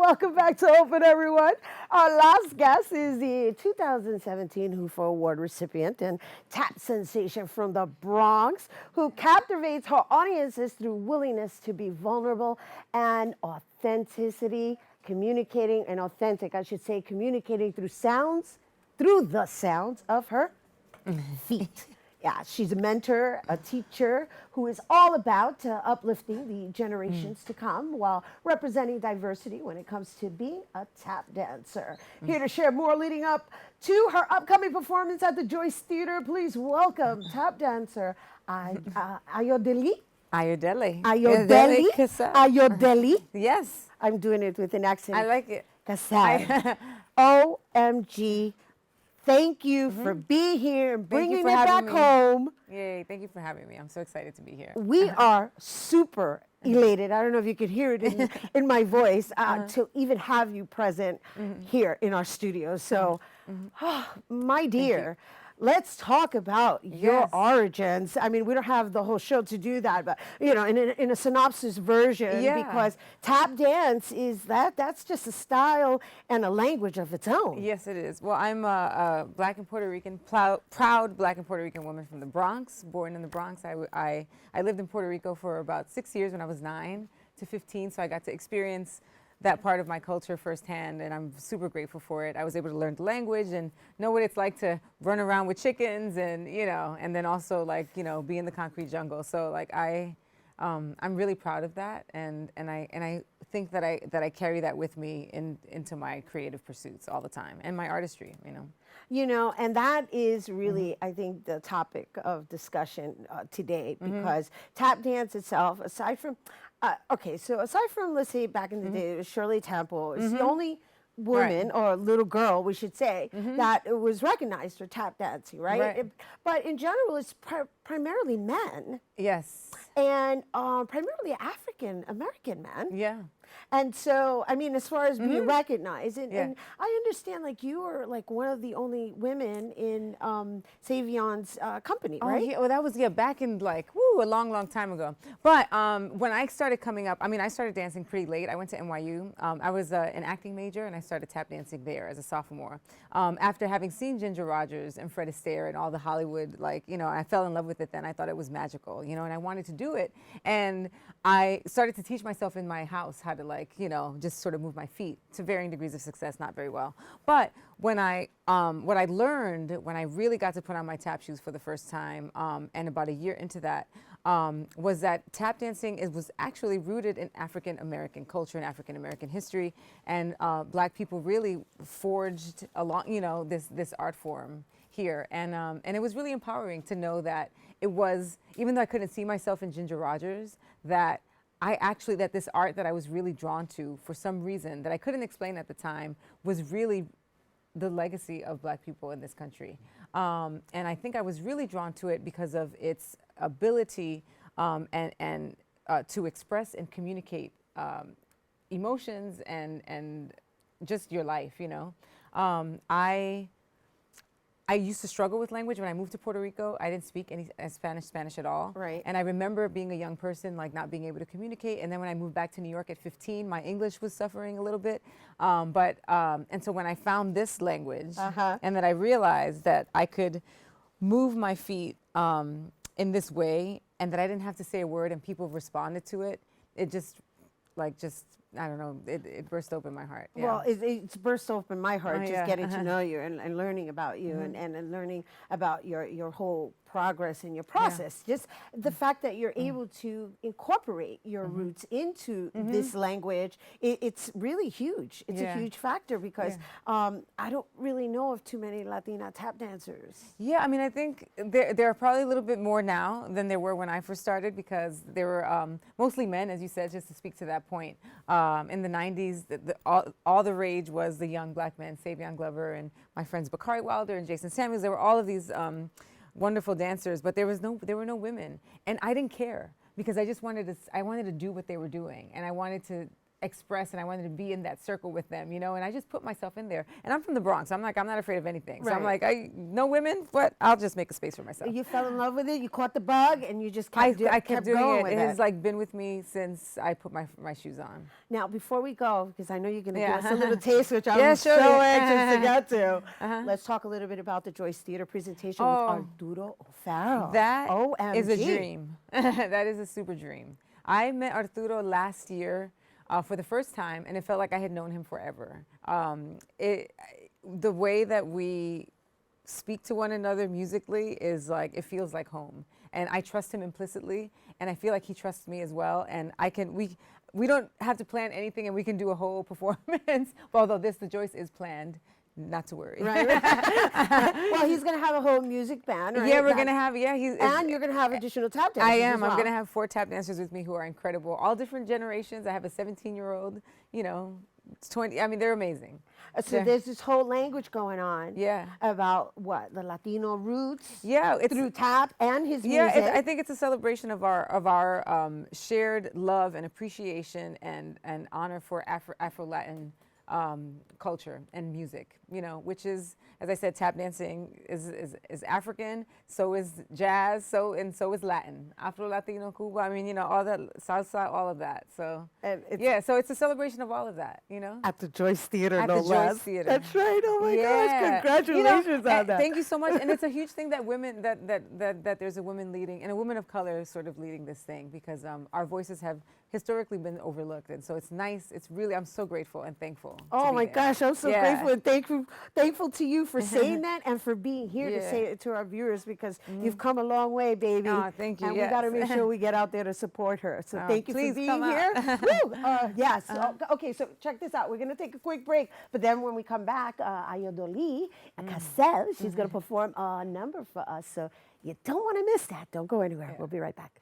Welcome back to Open, everyone. Our last guest is the 2017 Hoofer Award recipient and tap sensation from the Bronx, who captivates her audiences through willingness to be vulnerable and authenticity, communicating and authentic, I should say, communicating through the sounds of her feet. Yeah, she's a mentor, a teacher who is all about uplifting the generations to come while representing diversity when it comes to being a tap dancer. Here to share more leading up to her upcoming performance at the Joyce Theater, please welcome tap dancer Ayodele. Ayodele. Ayodele Casel. Ayodele. Yes. I'm doing it with an accent. I like it. Casel. OMG. Thank you for being here and bringing it back home. Yay, thank you for having me. I'm so excited to be here. We are super elated. I don't know if you could hear it in my voice to even have you present here in our studio. So, my dear, let's talk about your origins. I mean, we don't have the whole show to do that, but you know, in a synopsis version, because tap dance is that's just a style and a language of its own. Yes, it is. Well, I'm a Black and Puerto Rican, proud Black and Puerto Rican woman from the Bronx, born in the Bronx. I lived in Puerto Rico for about 6 years when I was 9 to 15, so I got to experience that part of my culture firsthand, and I'm super grateful for it. I was able to learn the language and know what it's like to run around with chickens, and you know, and then also like, you know, be in the concrete jungle. So like I'm really proud of that, and I think that I carry that with me into my creative pursuits all the time and my artistry. You know, and that is really, I think, the topic of discussion today, because tap dance itself, aside from aside from, let's say, back in the day, it was Shirley Temple, is the only woman or little girl, we should say, that was recognized for tap dancing, right? But in general, it's primarily men. Yes. And primarily African American men. Yeah. And so, I mean, as far as being recognized, and I understand, like, you were like one of the only women in Savion's company, right? Yeah, well, that was back in like a long time ago. But when I started coming up, I mean, I started dancing pretty late. I went to NYU. I was an acting major, and I started tap dancing there as a sophomore. After having seen Ginger Rogers and Fred Astaire and all the Hollywood, like, you know, I fell in love with it then. I thought it was magical, you know, and I wanted to do it. And I started to teach myself in my house how to, like, you know, just sort of move my feet to varying degrees of success, not very well. But when what I learned when I really got to put on my tap shoes for the first time, and about a year into that, was that tap dancing was actually rooted in African American culture and African American history, and Black people really forged along, you know, this art form here, and it was really empowering to know that it was, even though I couldn't see myself in Ginger Rogers, that that this art that I was really drawn to for some reason that I couldn't explain at the time was really the legacy of Black people in this country. And I think I was really drawn to it because of its ability and to express and communicate emotions and just your life, you know. I used to struggle with language when I moved to Puerto Rico. I didn't speak any Spanish at all. Right. And I remember being a young person, like, not being able to communicate. And then when I moved back to New York at 15, my English was suffering a little bit. And so when I found this language, and that I realized that I could move my feet in this way, and that I didn't have to say a word and people responded to it, it just I don't know, it burst open my heart. Yeah. Well, it's burst open my heart, just getting to know you and learning about you, and learning about your whole progress and your process. Just the fact that you're able to incorporate your roots into this language, it's really huge. It's a huge factor, because I don't really know of too many Latina tap dancers. Yeah, I mean, I think there are probably a little bit more now than there were when I first started, because there were mostly men, as you said, just to speak to that point. In the 90s, all the rage was the young Black men, Savion Glover and my friends Bakari Wilder and Jason Samuels. There were all of these wonderful dancers, but there were no women, and I didn't care, because I just wanted to do what they were doing, and I wanted to express, and I wanted to be in that circle with them, you know, and I just put myself in there. And I'm from the Bronx. I'm like, I'm not afraid of anything. So I'm Right. like, no women, but I'll just make a space for myself. You fell in love with it, you caught the bug, and you just kept, I kept doing going it. with It it. has like been with me since I put my shoes on. Now, before we go, because I know you're going to Yeah. give us a little taste, which I'm Yeah, so sure. anxious to get to, let's talk a little bit about the Joyce Theater presentation with Arturo O'Farrill. That OMG. is a dream. That is a super dream. I met Arturo last year for the first time, and it felt like I had known him forever. The way that we speak to one another musically is like, it feels like home. And I trust him implicitly, and I feel like he trusts me as well. And we don't have to plan anything, and we can do a whole performance. Although the Joyce is planned, not to worry. Right. Well, he's going to have a whole music band, right? Yeah, we're going to have, and you're going to have additional tap dancers. I am. as well. I'm going to have 4 tap dancers with me who are incredible. All different generations. I have a 17-year-old, you know, 20. I mean, they're amazing. So there's this whole language going on. Yeah. About what? The Latino roots. Yeah. It's through tap and his music. Yeah, I think it's a celebration of our shared love and appreciation and honor for Afro-Latin culture and music, you know, which is, as I said, tap dancing is African, so is jazz, so is Latin, Afro-Latino, Cuba, I mean, you know, all that, salsa, all of that. So, so it's a celebration of all of that, you know. At the Joyce Theater, At no the less. Joyce Theater. That's right, oh my gosh, Yeah. congratulations on that. Thank you so much, and it's a huge thing that women, that there's a woman leading, and a woman of color sort of leading this thing, because our voices have historically been overlooked, and so it's nice, it's really, I'm so grateful and thankful. Oh my gosh, I'm so grateful and thankful to you for saying that and for being here to say it to our viewers, because you've come a long way, baby. Oh, thank you. And we got to make sure we get out there to support her. So thank you for please being come here. out. Woo! Yes. Okay, so check this out. We're going to take a quick break, but then when we come back, Ayodele Casel, she's going to perform a number for us. So you don't want to miss that. Don't go anywhere. We'll be right back.